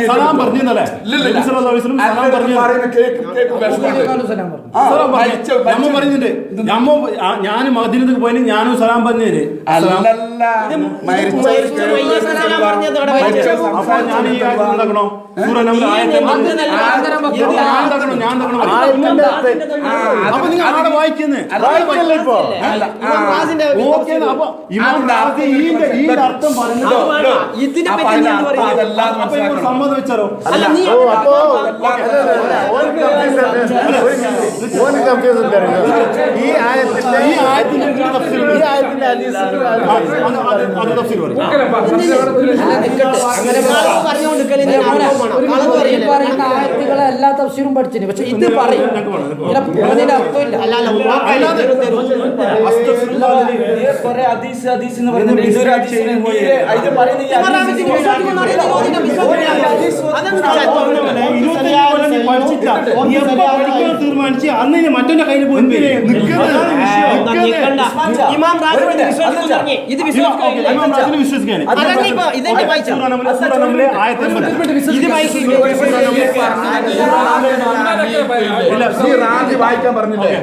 സലാം പറഞ്ഞല്ലേ പറയുന്നുണ്ട്. ഞാൻ മദീനത്ത് പോയി ഞാനും സലാം പറഞ്ഞേര്. അപ്പൊ ഞാൻ ഈ എന്താക്കണോ അപ്പൊ നിങ്ങൾ ആടെ വായിക്കുന്നേ അർത്ഥം പറഞ്ഞോ സമ്മതം വെച്ചാലോ ഈ എല്ലാ തഫ്സീറും പഠിച്ചിന്. പക്ഷെ ഇത് പറയും അതിന്റെ അർത്ഥമില്ല. തീരുമാനിച്ച് അന്ന് മറ്റൊന്റെ കയ്യിൽ പോയി വിശ്വസിക്കാൻ വായിക്കാൻ പറഞ്ഞില്ലേ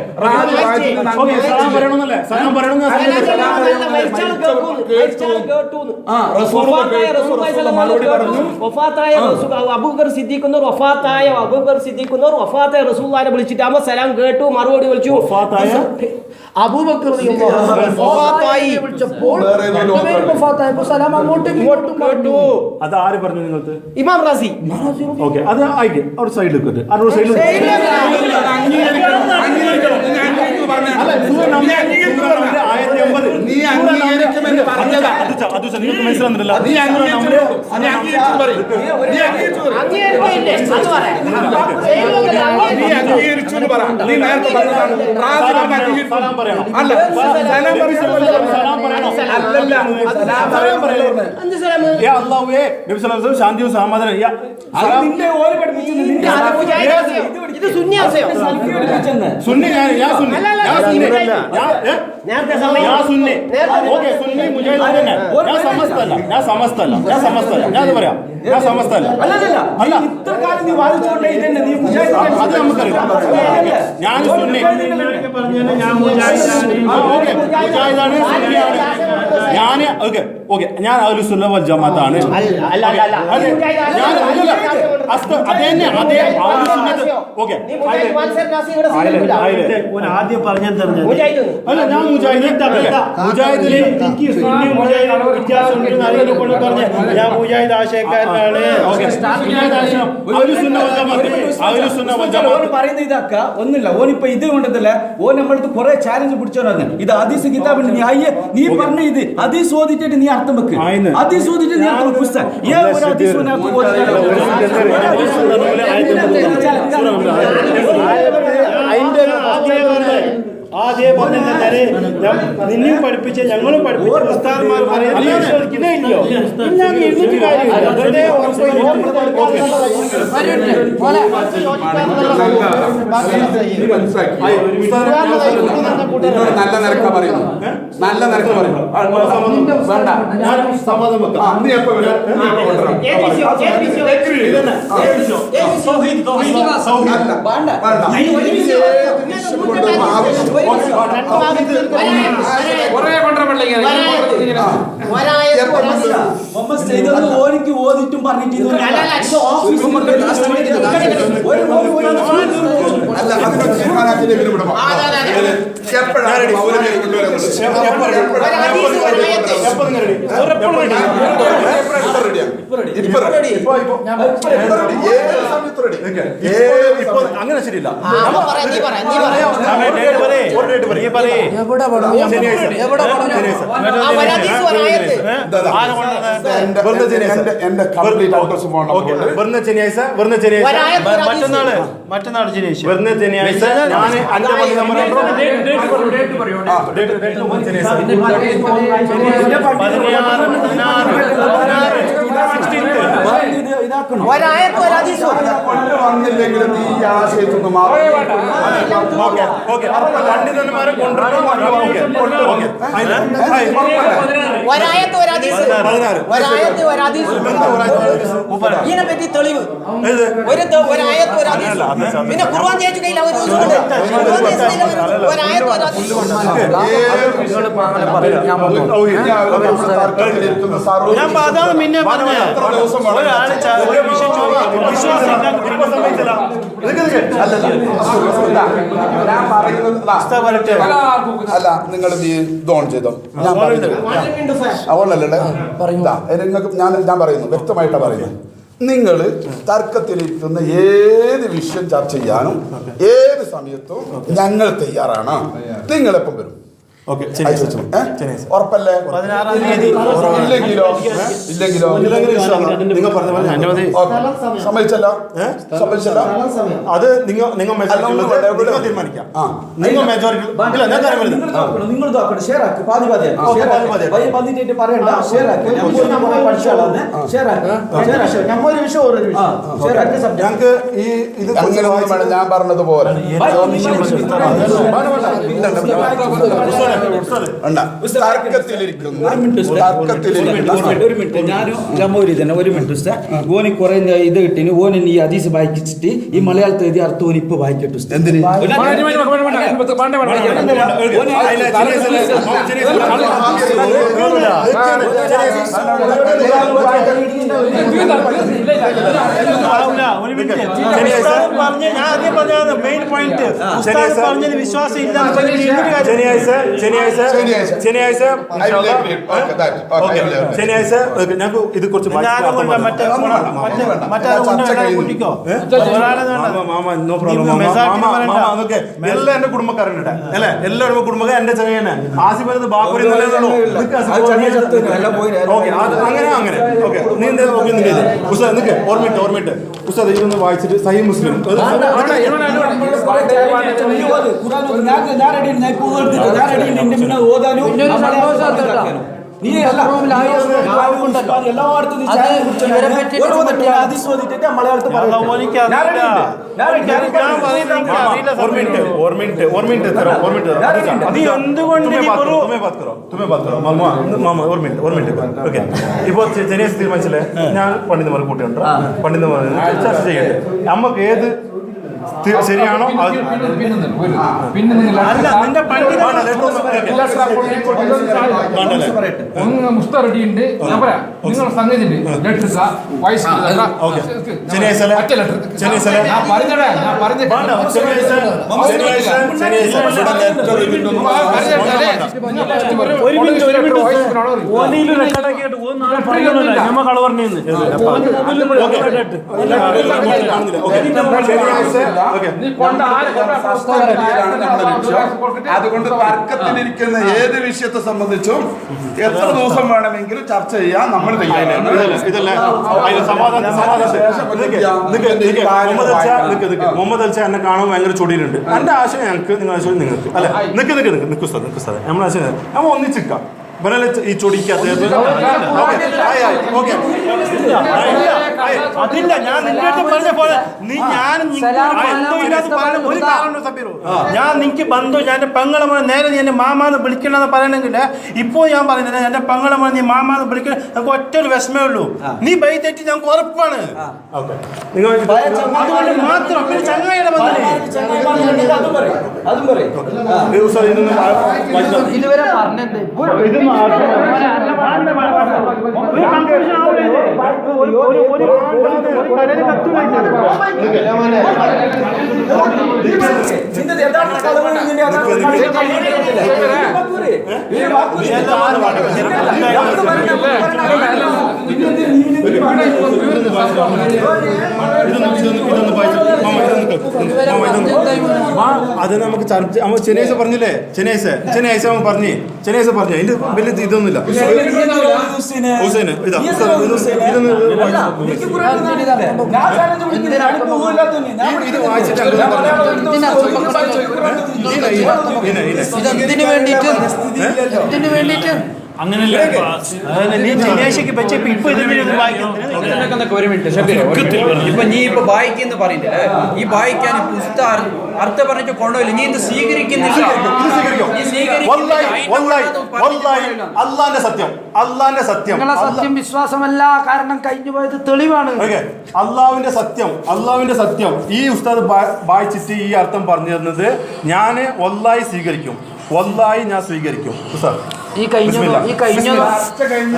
അബൂബക്കർ സിദ്ദീഖ് വഫാത്തായ റസൂലുള്ളാഹിനെ വിളിച്ചിട്ട് അമ്മ സലാം കേട്ടു, മറുപടി വിളിച്ചു. അബൂബക്കർ അത് ആര് പറഞ്ഞു നിങ്ങൾക്ക്? ഇമാം റാസി. ഓക്കെ, അത് ആയിക്കേ അവിടെ സൈഡിൽ നിങ്ങൾക്ക് മനസ്സിലാകുന്നില്ല. ശാന്തിയും സമാധാനം ഞാൻ സമസ്തല്ല. ഞാൻ അത് പറയാം, ഞാൻ സമസ്തല്ല. അത് നമുക്കറിയാം. ഞാൻ സുന്നി ഞാൻ ഓക്കെ ഞാൻ അഹ്ലു സുന്ന വൽ ജമാഅത്താണ്. ആദ്യം പറഞ്ഞു അല്ല ഞാൻ മുജാഹിദില് ഞാൻ മുജാഹിദ് ആശയക്കാരനാണ്. പറയുന്ന ഇതാക്ക ഒന്നുമില്ല. ഓനിപ്പോ ഇത് കൊണ്ടതല്ല, ഓൻ നമ്മളടുത്ത് കുറെ ചാലഞ്ച് പിടിച്ചോരാണ്. ഇത് ഹദീസ് കിതാബുണ്ട്, നീ അയ്യേ നീ പറഞ്ഞ ഇത് ഹദീസ് ഓതിച്ചിട്ട് നീ അർത്ഥം വെക്ക്, ഹദീസ് ഓതിട്ട് നീ അർത്ഥം പുസ്തകം ആദ്യം പറഞ്ഞേ നിന്നെയും പഠിപ്പിച്ച് ഞങ്ങളും പഠിപ്പിച്ച ഉസ്താദ്മാർ വിശ്വസിക്കുന്നേ ഇല്ലയോ? നല്ല നിരക്ക പറയുന്നു, നല്ല നിരക്ക പറയുന്നു. വേണ്ട സമ്മതം വെക്കാം. നീ എപ്പോ ഓനിക്ക് ഓതിട്ടും പറഞ്ഞിട്ട് അങ്ങനെ ശരിയില്ല. മറ്റന്നാള് ശനിയാഴ്ച വരുന്ന ശനിയാഴ്ച ഞാൻ 5 നമ്പർ വന്നില്ലെങ്കിലും ഈ ആശയത്തൊന്നും പണ്ഡിതന്മാരെ കൊണ്ടുവരണം. ഒരായത്ത് ഒരു ഹദീസ് ഇതിനെപ്പറ്റി തെളിവ് ഒരായത്ത് ഒരു ഹദീസ് പിന്നെ ഖുർആൻ ജയിച്ചു കയ്യിൽ അവർ ഒരായത്ത് ഒരു ഹദീസ് ഞാൻ അതാണ് പിന്നെ പറഞ്ഞത് അല്ല നിങ്ങൾ ഓൺ ചെയ്തോ അതുകൊണ്ടല്ലേ നിങ്ങൾക്ക് ഞാൻ പറയുന്നു വ്യക്തമായിട്ടാണ് പറയുന്നത്. നിങ്ങൾ തർക്കത്തിലിരിക്കുന്ന ഏത് വിഷയം ചർച്ച ചെയ്യാനും ഏത് സമയത്തും ഞങ്ങൾ തയ്യാറാണ്. നിങ്ങളെപ്പം വരും ഉറപ്പല്ലേ? ഇല്ലെങ്കിലോ നിങ്ങൾ പറഞ്ഞ സമ്മതിച്ചല്ലോ. അത് നിങ്ങൾ തീരുമാനിക്കാം. നിങ്ങൾ മെജോറിറ്റി നിങ്ങൾ ഷെയർ ആക്കി പാതി വന്നിട്ട് പറയണ്ട. ഷെയർ ആക്കി ഞങ്ങൾക്ക് ഈ ഇത് ഞാൻ പറഞ്ഞതുപോലെ ഓന് കുറെ ഇത് കിട്ടിന് ഓന് ഈ ഹദീസ് വായിച്ചിട്ട് ഈ മലയാളത്തിൽ എഴുതി അർത്ഥം ഓന് ഇപ്പൊ വായിക്കട്ടു. എന്തിന് മെയിൻ പോയിന്റ് വിശ്വാസം ഇല്ല. ശനിയാഴ്ച ഞങ്ങൾക്ക് ഇത് കുറച്ച് എല്ലാം എന്റെ കുടുംബക്കാരനുണ്ട് അല്ലെ. എല്ലാവരും കുടുംബക്കാർ എന്റെ ചെറിയ ആസിഫ് ബാപ്പുരി അങ്ങനെ ഓക്കെ. നീ എന്തായാലും ഉസ്താദ് നിൽക്ക് ഓർമ്മയിട്ട് ഉസ്താദ് ഇതൊന്ന് വായിച്ചിട്ട് സഹീഹ് മുസ്ലിം ഇപ്പൊ ചെറിയ തീരുമാനിച്ചില്ലേ ഞാൻ പണ്ഡിതന്മാർ കൂട്ടിയുണ്ട്. പണ്ഡിതന്മാർ ചർച്ച ചെയ്യട്ടെ നമുക്ക് ഏത് ശരിയാണോ പിന്നെ മുസ്ത റെഡി ഉണ്ട്. നിങ്ങൾ സംഗതി അതുകൊണ്ട് തർക്കത്തിലിരിക്കുന്ന ഏത് വിഷയത്തെ സംബന്ധിച്ചും എത്ര ദിവസം വേണമെങ്കിലും ചർച്ച ചെയ്യാൻ നമ്മൾ മുഹമ്മദ് അൽച്ച എന്നെ കാണാൻ ഭയങ്കര ചൊടിയിലുണ്ട്. എന്റെ ആശയം ഞങ്ങൾക്ക് നിങ്ങളുടെ ആശയം നിങ്ങൾക്ക് അല്ലെ. നിൽക്ക് സ്ഥലം നമ്മുടെ ആശയം നമ്മൾ ഒന്നിച്ചിക്കാം. ഈ ചൊടിക്കാത്ത അതില്ല. ഞാൻ നിന്റെ പറഞ്ഞ പോലെ ഞാൻ നിനക്ക് ബന്ധു ഞാൻ എന്റെ പെങ്ങളെ മോനെ നേരെ നീ എന്നെ മാമാന്ന് വിളിക്കണമെന്ന് പറയണമെങ്കിൽ ഇപ്പോൾ ഞാൻ പറയുന്നില്ല. എന്റെ പെങ്ങളെ മോനെ നീ മാമാന്ന് വിളിക്കണം. ഞങ്ങൾക്ക് ഒറ്റ ഒരു വിഷമേ ഉള്ളൂ. നീ ബൈ തെറ്റി ഞങ്ങൾക്ക് ഉറപ്പാണ്. നിങ്ങൾ മാത്രം പിന്നെ ചങ്ങായിയുടെ ഇതുവരെ പറഞ്ഞത് അത് നമുക്ക് ചർച്ച ശനിയാഴ്ച പറഞ്ഞില്ലേ. ശനിയാഴ്ച പറഞ്ഞു അതിന്റെ വലിയ ഇതൊന്നുമില്ല. ഹുസൈന് ഇതാ ഇത് വായിച്ചിട്ട് നീ ശനിയാഴ്ചക്ക് വെച്ച ഇപ്പൊ ഇതിനൊന്നും വായിക്കുന്നത് ഒരു മിനിറ്റ് ഇപ്പൊ നീ ഇപ്പൊ വായിക്കുന്നു പറയുന്നില്ലേ ഈ വായിക്കാൻ പുസ്തകം അർത്ഥം പറഞ്ഞിട്ട് കൊണ്ടുപോയില്ല നീ ഇത് സ്വീകരിക്കുന്നില്ല അള്ളാന്റെ സത്യം നിങ്ങളെ സത്യം വിശ്വാസമല്ല, കാരണം കഴിഞ്ഞു പോയത് തെളിവാണ്. അള്ളാവിന്റെ സത്യം ഈ ഉസ്താദ് വായിച്ചിട്ട് ഈ അർത്ഥം പറഞ്ഞു തരുന്നത് ഞാൻ വല്ലാഹി സ്വീകരിക്കും, വല്ലാഹി ഞാൻ സ്വീകരിക്കും ഉസ്താദ്. ഈ കഴിഞ്ഞ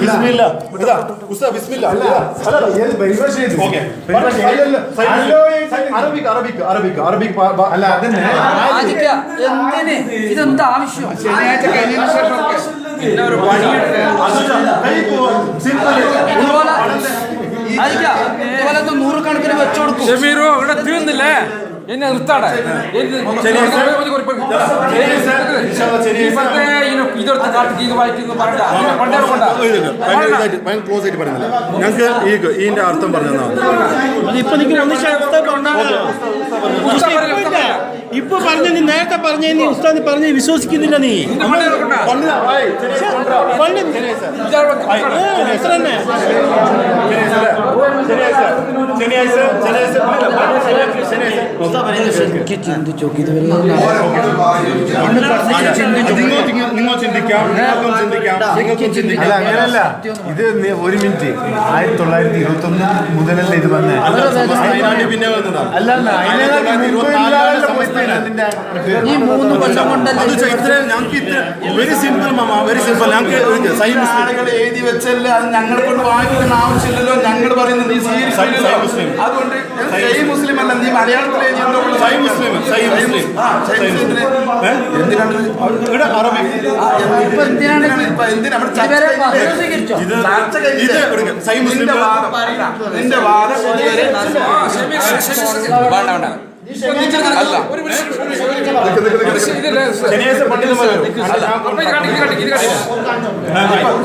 ബിസ്മില്ലാ ഇതാ ഉസ്താദ് ബിസ്മില്ലാ അറബിക് അല്ല അതന്നെ എന്തിന് ഇതെന്താ ആവശ്യം? ഇതുപോലത്തെ നൂറുകണക്കിന് വെച്ചുകൊടുക്കും. ഷമീറോ ഇവിടെ തീർന്നില്ലേ എന്നെ നിർത്താടെ ഇതെടുത്ത് കാട്ടി ഇത് വായിക്കുന്നു ക്ലോസ് ആയിട്ട് പറയുന്നില്ല ഞങ്ങൾക്ക് ഇതിന്റെ അർത്ഥം പറഞ്ഞു ഇപ്പൊ പറഞ്ഞ നീ നേരത്തെ പറഞ്ഞ നീ ഉസ്താദ് പറഞ്ഞ വിശ്വസിക്കുന്നില്ല നീ നിങ്ങൾ ചിന്തിക്കാം അല്ല അങ്ങനല്ല ഇത് ഒരു മിനിറ്റ് 1921 മുതലല്ലേ ഇത് വന്നേ പിന്നെ അല്ല ഈ 3 കൊല്ലം കൊണ്ടല്ലേ ഞങ്ങൾക്ക് very simple mama very simple ഞങ്ങൾക്ക് ആളുകൾ എഴുതി വെച്ചല്ലേ അത് ഞങ്ങളെ കൊണ്ട് വാങ്ങിക്കുന്ന ആവശ്യമില്ലല്ലോ. ഞങ്ങൾ പറയുന്നത് നീ സ്വീകരിക്കില്ലല്ലോ. അതുകൊണ്ട് സഹീഹ് മുസ്ലിം അല്ല, നീ മലയാളത്തിൽ എന്തിനാണ്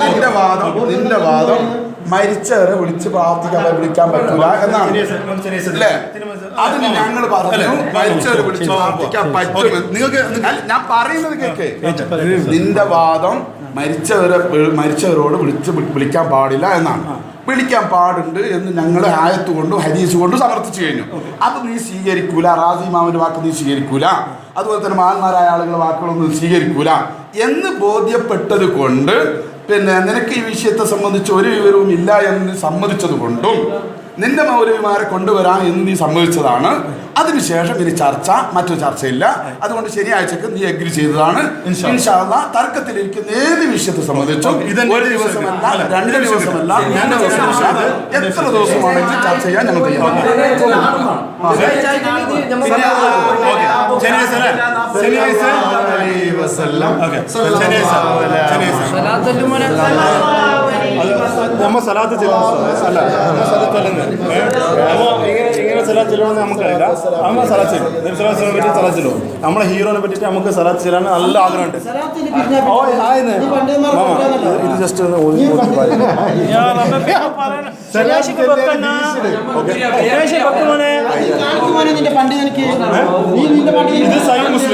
നിന്റെ വാദം നിന്റെ വാദം മരിച്ചവരെ വിളിച്ച് വിളിക്കാൻ പറ്റൂല എന്നാണ് അല്ലേ? അതിന് ഞങ്ങൾ പറഞ്ഞു മരിച്ചവരെ വിളിച്ച് പ്രാർത്ഥിക്കാൻ പറ്റും. നിങ്ങൾക്ക് ഞാൻ പറയുന്നത് കേക്ക്. നിന്റെ വാദം മരിച്ചവരോട് വിളിക്കാൻ പാടില്ല എന്നാണ്. വിളിക്കാൻ പാടുണ്ട് എന്ന് ഞങ്ങൾ ആയത്ത് കൊണ്ടും ഹദീസ് കൊണ്ടും സമർത്ഥിച്ചു കഴിഞ്ഞു. അത് നീ സ്വീകരിക്കൂല, റാസി മാമിന്റെ വാക്ക് നീ സ്വീകരിക്കൂല, അതുപോലെ തന്നെ മഹാന്മാരായ ആളുകളുടെ വാക്കുകളൊന്നും സ്വീകരിക്കൂല എന്ന് ബോധ്യപ്പെട്ടത് കൊണ്ട് പിന്നെ നിനക്ക് ഈ വിഷയത്തെ സംബന്ധിച്ച് ഒരു വിവരവും ഇല്ല എന്ന് സമ്മതിച്ചത് കൊണ്ടും നിന്റെ മൗലവിമാരെ കൊണ്ടുവരാൻ എന്ന് നീ സമ്മതിച്ചതാണ്. അതിനുശേഷം ഇനി മറ്റൊരു ചർച്ചയില്ല. അതുകൊണ്ട് ശനിയാഴ്ചക്ക് നീ അഗ്രി ചെയ്തതാണ്. ഇൻഷാ അല്ലാഹ് തർക്കത്തിലിരിക്കുന്ന ഏത് വിഷയത്തെ സംബന്ധിച്ചും ഒരു ദിവസമല്ല, 2 ദിവസമല്ല, 3 ദിവസമല്ല, എത്ര ദിവസമാണെങ്കിലും ചർച്ച ചെയ്യാൻ ഞങ്ങൾ തയ്യാറാണ്. നമ്മ സലാത്ത് ഇങ്ങനെ സലാത്ത് ചെല്ലുമെന്ന് നമുക്കറിയില്ല. നമ്മ സലാത്ത് ചെല്ലും സലാത്ത് ചെല്ലും. നമ്മളെ ഹീറോനെ പറ്റിയിട്ട് നമുക്ക് സലാത്ത് ചെല്ലാൻ നല്ല ആഗ്രഹമുണ്ട്. ഇത് ജസ്റ്റ് ഇത് സഹീഹ് മുസ്ലിം